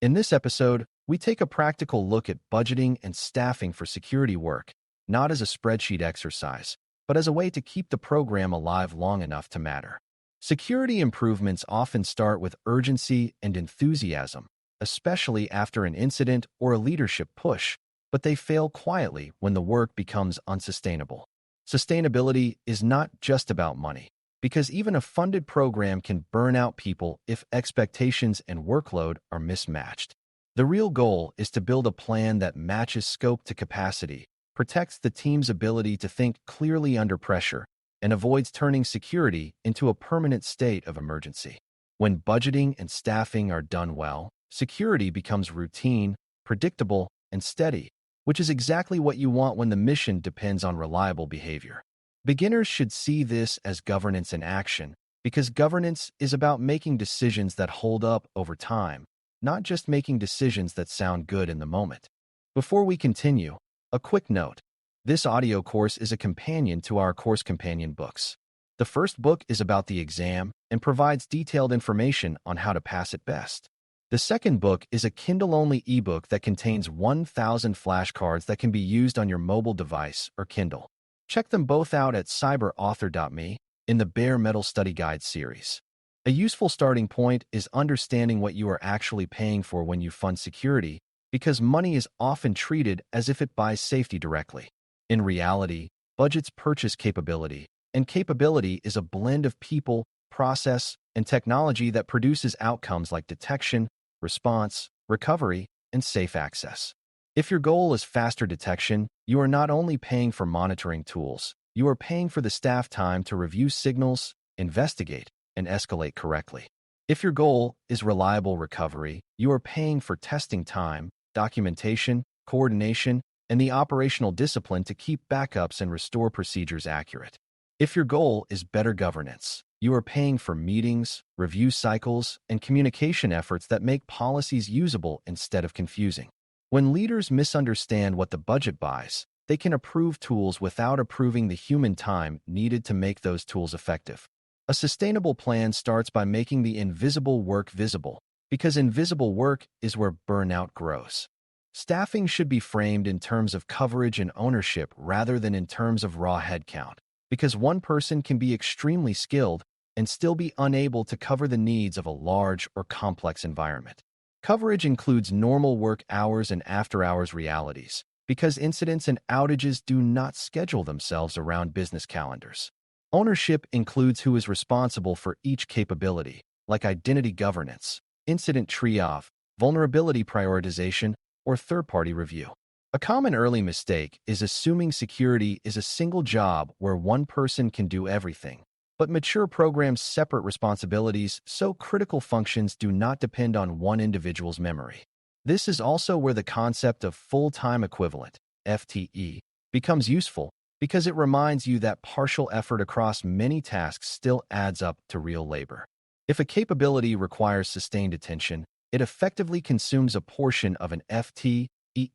In this episode, we take a practical look at budgeting and staffing for security work, not as a spreadsheet exercise, but as a way to keep the program alive long enough to matter. Security improvements often start with urgency and enthusiasm, especially after an incident or a leadership push, but they fail quietly when the work becomes unsustainable. Sustainability is not just about money, because even a funded program can burn out people if expectations and workload are mismatched. The real goal is to build a plan that matches scope to capacity, protects the team's ability to think clearly under pressure, and avoids turning security into a permanent state of emergency. When budgeting and staffing are done well, security becomes routine, predictable, and steady, which is exactly what you want when the mission depends on reliable behavior. Beginners should see this as governance in action, because governance is about making decisions that hold up over time, not just making decisions that sound good in the moment. Before we continue, a quick note. This audio course is a companion to our course companion books. The first book is about the exam and provides detailed information on how to pass it best. The second book is a Kindle-only ebook that contains 1,000 flashcards that can be used on your mobile device or Kindle. Check them both out at DailyCyber.News in the Bare Metal Study Guide series. A useful starting point is understanding what you are actually paying for when you fund security, because money is often treated as if it buys safety directly. In reality, budgets purchase capability, and capability is a blend of people, process, and technology that produces outcomes like detection, response, recovery, and safe access. If your goal is faster detection, you are not only paying for monitoring tools, you are paying for the staff time to review signals, investigate, and escalate correctly. If your goal is reliable recovery, you are paying for testing time, documentation, coordination, and the operational discipline to keep backups and restore procedures accurate. If your goal is better governance, you are paying for meetings, review cycles, and communication efforts that make policies usable instead of confusing. When leaders misunderstand what the budget buys, they can approve tools without approving the human time needed to make those tools effective. A sustainable plan starts by making the invisible work visible, because invisible work is where burnout grows. Staffing should be framed in terms of coverage and ownership rather than in terms of raw headcount, because one person can be extremely skilled and still be unable to cover the needs of a large or complex environment. Coverage includes normal work hours and after-hours realities, because incidents and outages do not schedule themselves around business calendars. Ownership includes who is responsible for each capability, like identity governance, incident triage, vulnerability prioritization, or third-party review. A common early mistake is assuming security is a single job where one person can do everything, but mature programs separate responsibilities so critical functions do not depend on one individual's memory. This is also where the concept of full-time equivalent, FTE, becomes useful, because it reminds you that partial effort across many tasks still adds up to real labor. If a capability requires sustained attention, it effectively consumes a portion of an FTE,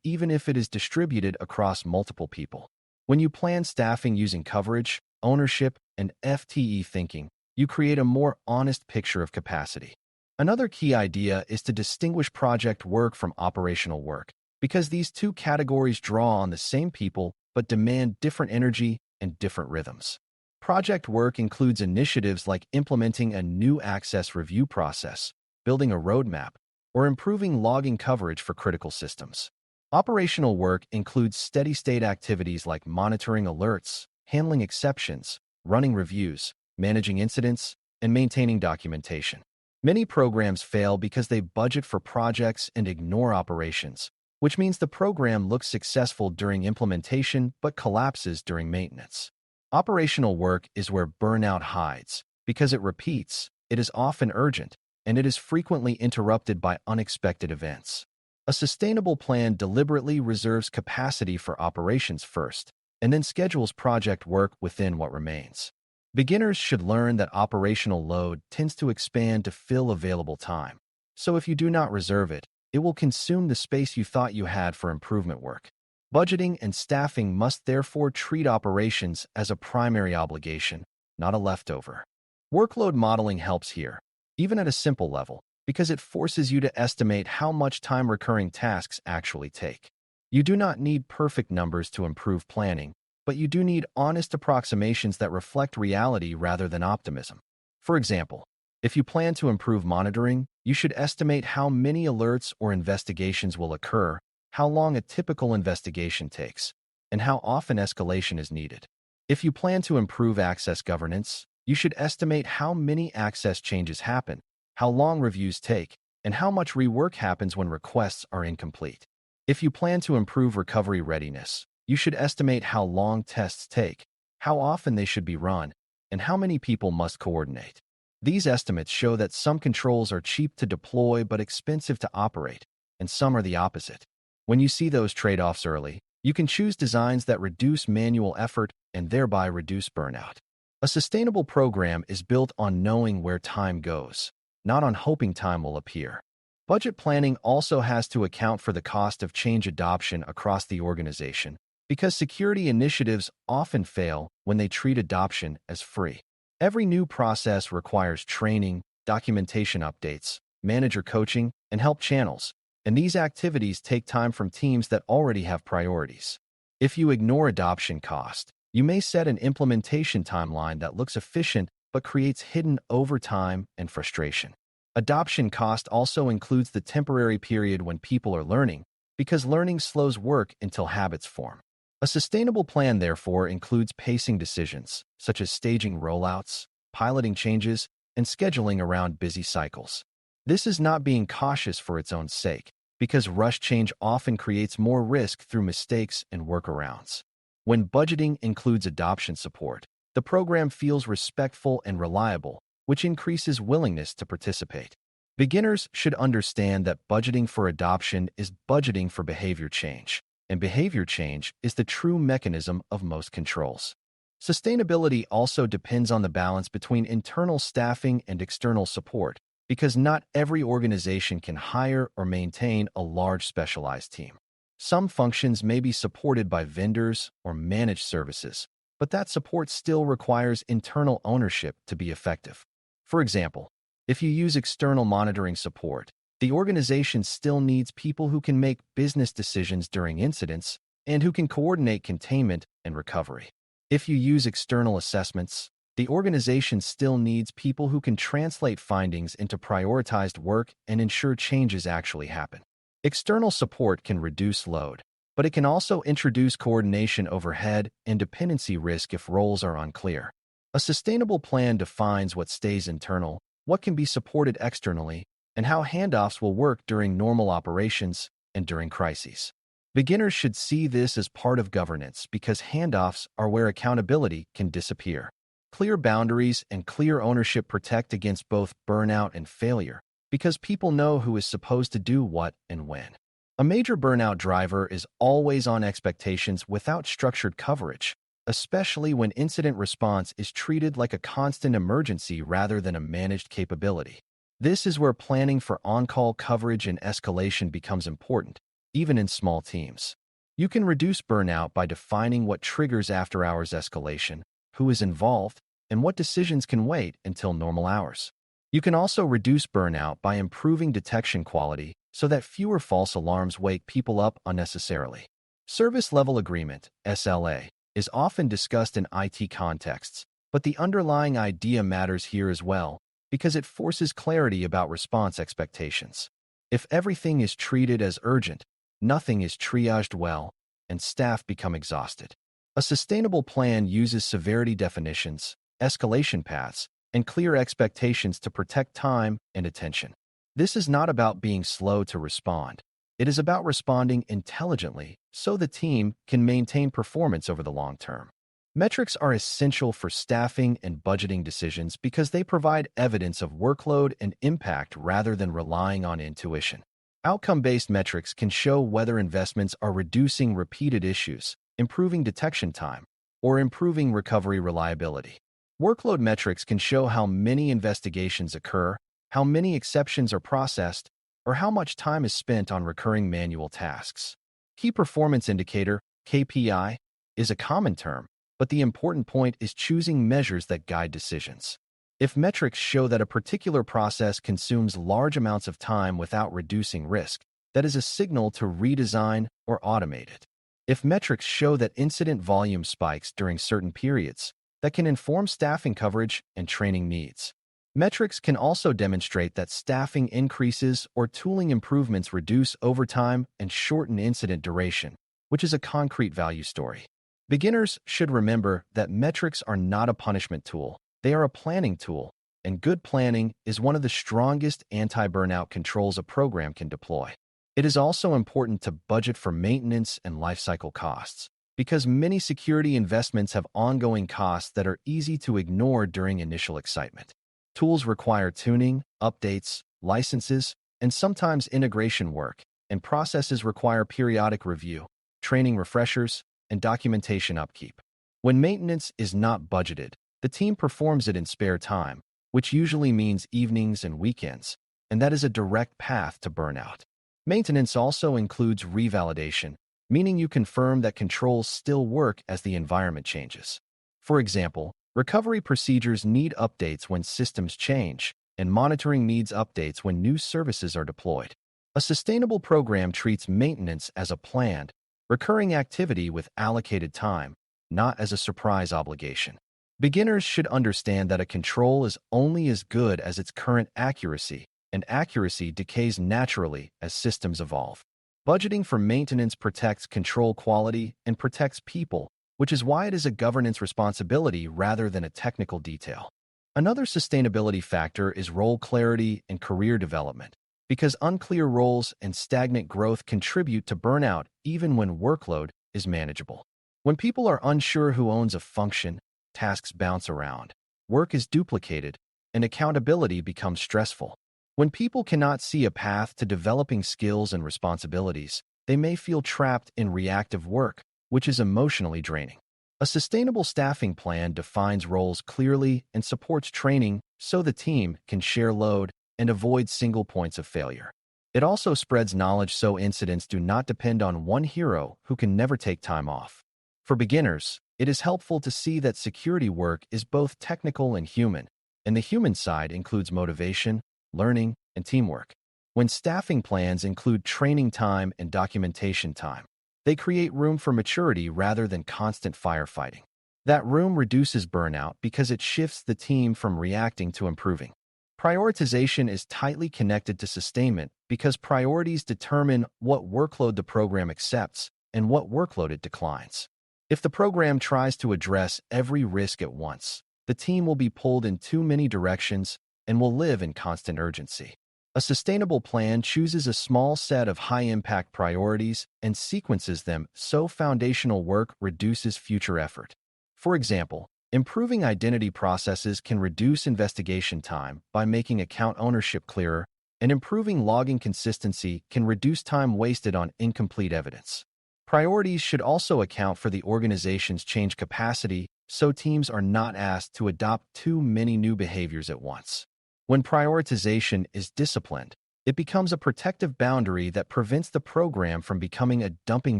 even if it is distributed across multiple people. When you plan staffing using coverage, ownership, and FTE thinking, you create a more honest picture of capacity. Another key idea is to distinguish project work from operational work, because these two categories draw on the same people but demand different energy and different rhythms. Project work includes initiatives like implementing a new access review process, building a roadmap, or improving logging coverage for critical systems. Operational work includes steady-state activities like monitoring alerts, handling exceptions, running reviews, managing incidents, and maintaining documentation. Many programs fail because they budget for projects and ignore operations, which means the program looks successful during implementation but collapses during maintenance. Operational work is where burnout hides, because it repeats, it is often urgent, and it is frequently interrupted by unexpected events. A sustainable plan deliberately reserves capacity for operations first, and then schedules project work within what remains. Beginners should learn that operational load tends to expand to fill available time. So if you do not reserve it, it will consume the space you thought you had for improvement work. Budgeting and staffing must therefore treat operations as a primary obligation, not a leftover. Workload modeling helps here. Even at a simple level, because it forces you to estimate how much time recurring tasks actually take. You do not need perfect numbers to improve planning, but you do need honest approximations that reflect reality rather than optimism. For example, if you plan to improve monitoring, you should estimate how many alerts or investigations will occur, how long a typical investigation takes, and how often escalation is needed. If you plan to improve access governance, you should estimate how many access changes happen, how long reviews take, and how much rework happens when requests are incomplete. If you plan to improve recovery readiness, you should estimate how long tests take, how often they should be run, and how many people must coordinate. These estimates show that some controls are cheap to deploy but expensive to operate, and some are the opposite. When you see those trade-offs early, you can choose designs that reduce manual effort and thereby reduce burnout. A sustainable program is built on knowing where time goes, not on hoping time will appear. Budget planning also has to account for the cost of change adoption across the organization, because security initiatives often fail when they treat adoption as free. Every new process requires training, documentation updates, manager coaching, and help channels, and these activities take time from teams that already have priorities. If you ignore adoption cost, you may set an implementation timeline that looks efficient but creates hidden overtime and frustration. Adoption cost also includes the temporary period when people are learning, because learning slows work until habits form. A sustainable plan, therefore, includes pacing decisions, such as staging rollouts, piloting changes, and scheduling around busy cycles. This is not being cautious for its own sake, because rush change often creates more risk through mistakes and workarounds. When budgeting includes adoption support, the program feels respectful and reliable, which increases willingness to participate. Beginners should understand that budgeting for adoption is budgeting for behavior change, and behavior change is the true mechanism of most controls. Sustainability also depends on the balance between internal staffing and external support, because not every organization can hire or maintain a large specialized team. Some functions may be supported by vendors or managed services, but that support still requires internal ownership to be effective. For example, if you use external monitoring support, the organization still needs people who can make business decisions during incidents and who can coordinate containment and recovery. If you use external assessments, the organization still needs people who can translate findings into prioritized work and ensure changes actually happen. External support can reduce load, but it can also introduce coordination overhead and dependency risk if roles are unclear. A sustainable plan defines what stays internal, what can be supported externally, and how handoffs will work during normal operations and during crises. Beginners should see this as part of governance because handoffs are where accountability can disappear. Clear boundaries and clear ownership protect against both burnout and failure because people know who is supposed to do what and when. A major burnout driver is always-on expectations without structured coverage, especially when incident response is treated like a constant emergency rather than a managed capability. This is where planning for on-call coverage and escalation becomes important, even in small teams. You can reduce burnout by defining what triggers after-hours escalation, who is involved, and what decisions can wait until normal hours. You can also reduce burnout by improving detection quality so that fewer false alarms wake people up unnecessarily. Service Level Agreement, SLA, is often discussed in IT contexts, but the underlying idea matters here as well because it forces clarity about response expectations. If everything is treated as urgent, nothing is triaged well, and staff become exhausted. A sustainable plan uses severity definitions, escalation paths, and clear expectations to protect time and attention. This is not about being slow to respond. It is about responding intelligently so the team can maintain performance over the long term. Metrics are essential for staffing and budgeting decisions because they provide evidence of workload and impact rather than relying on intuition. Outcome-based metrics can show whether investments are reducing repeated issues, improving detection time, or improving recovery reliability. Workload metrics can show how many investigations occur, how many exceptions are processed, or how much time is spent on recurring manual tasks. Key Performance Indicator, KPI, is a common term, but the important point is choosing measures that guide decisions. If metrics show that a particular process consumes large amounts of time without reducing risk, that is a signal to redesign or automate it. If metrics show that incident volume spikes during certain periods, that can inform staffing coverage and training needs. Metrics can also demonstrate that staffing increases or tooling improvements reduce overtime and shorten incident duration, which is a concrete value story. Beginners should remember that metrics are not a punishment tool. They are a planning tool, and good planning is one of the strongest anti-burnout controls a program can deploy. It is also important to budget for maintenance and lifecycle costs, because many security investments have ongoing costs that are easy to ignore during initial excitement. Tools require tuning, updates, licenses, and sometimes integration work, and processes require periodic review, training refreshers, and documentation upkeep. When maintenance is not budgeted, the team performs it in spare time, which usually means evenings and weekends, and that is a direct path to burnout. Maintenance also includes revalidation, meaning you confirm that controls still work as the environment changes. For example, recovery procedures need updates when systems change, and monitoring needs updates when new services are deployed. A sustainable program treats maintenance as a planned, recurring activity with allocated time, not as a surprise obligation. Beginners should understand that a control is only as good as its current accuracy, and accuracy decays naturally as systems evolve. Budgeting for maintenance protects control quality and protects people, which is why it is a governance responsibility rather than a technical detail. Another sustainability factor is role clarity and career development, because unclear roles and stagnant growth contribute to burnout even when workload is manageable. When people are unsure who owns a function, tasks bounce around, work is duplicated, and accountability becomes stressful. When people cannot see a path to developing skills and responsibilities, they may feel trapped in reactive work, which is emotionally draining. A sustainable staffing plan defines roles clearly and supports training so the team can share load and avoid single points of failure. It also spreads knowledge so incidents do not depend on one hero who can never take time off. For beginners, it is helpful to see that security work is both technical and human, and the human side includes motivation, learning, and teamwork. When staffing plans include training time and documentation time, they create room for maturity rather than constant firefighting. That room reduces burnout because it shifts the team from reacting to improving. Prioritization is tightly connected to sustainment because priorities determine what workload the program accepts and what workload it declines. If the program tries to address every risk at once, the team will be pulled in too many directions and will live in constant urgency. A sustainable plan chooses a small set of high-impact priorities and sequences them so foundational work reduces future effort. For example, improving identity processes can reduce investigation time by making account ownership clearer, and improving logging consistency can reduce time wasted on incomplete evidence. Priorities should also account for the organization's change capacity so teams are not asked to adopt too many new behaviors at once. When prioritization is disciplined, it becomes a protective boundary that prevents the program from becoming a dumping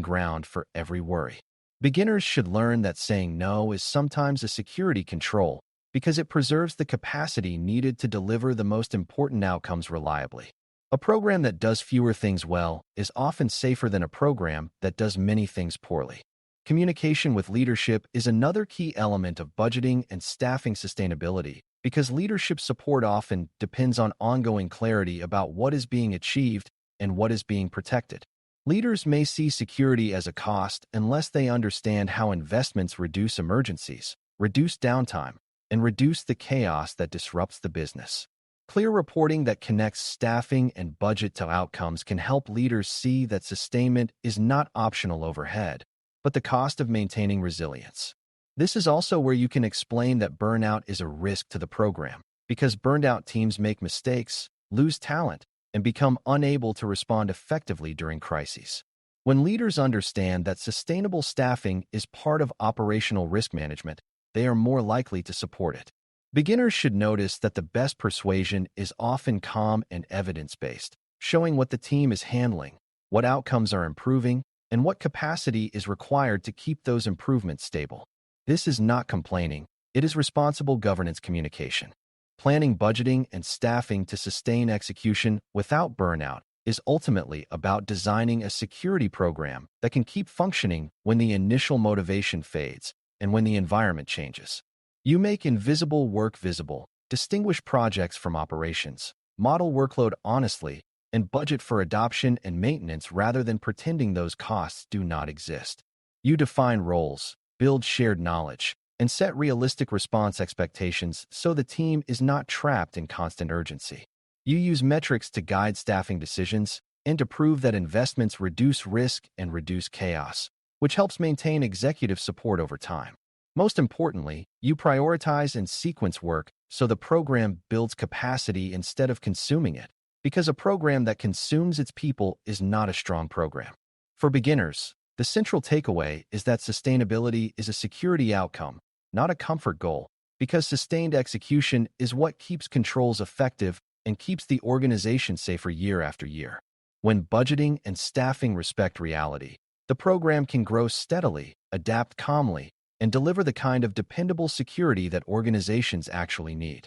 ground for every worry. Beginners should learn that saying no is sometimes a security control because it preserves the capacity needed to deliver the most important outcomes reliably. A program that does fewer things well is often safer than a program that does many things poorly. Communication with leadership is another key element of budgeting and staffing sustainability because leadership support often depends on ongoing clarity about what is being achieved and what is being protected. Leaders may see security as a cost unless they understand how investments reduce emergencies, reduce downtime, and reduce the chaos that disrupts the business. Clear reporting that connects staffing and budget to outcomes can help leaders see that sustainment is not optional overhead, but the cost of maintaining resilience. This is also where you can explain that burnout is a risk to the program, because burned out teams make mistakes, lose talent, and become unable to respond effectively during crises. When leaders understand that sustainable staffing is part of operational risk management, they are more likely to support it. Beginners should notice that the best persuasion is often calm and evidence-based, showing what the team is handling, what outcomes are improving, and what capacity is required to keep those improvements stable. This is not complaining, it is responsible governance communication. Planning budgeting and staffing to sustain execution without burnout is ultimately about designing a security program that can keep functioning when the initial motivation fades and when the environment changes. You make invisible work visible, distinguish projects from operations, model workload honestly, and budget for adoption and maintenance rather than pretending those costs do not exist. You define roles, build shared knowledge, and set realistic response expectations so the team is not trapped in constant urgency. You use metrics to guide staffing decisions and to prove that investments reduce risk and reduce chaos, which helps maintain executive support over time. Most importantly, you prioritize and sequence work so the program builds capacity instead of consuming it, because a program that consumes its people is not a strong program. For beginners, the central takeaway is that sustainability is a security outcome, not a comfort goal, because sustained execution is what keeps controls effective and keeps the organization safer year after year. When budgeting and staffing respect reality, the program can grow steadily, adapt calmly, and deliver the kind of dependable security that organizations actually need.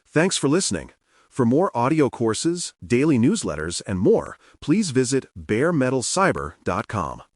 Thanks for listening. For more audio courses, daily newsletters, and more, please visit DailyCyber.News.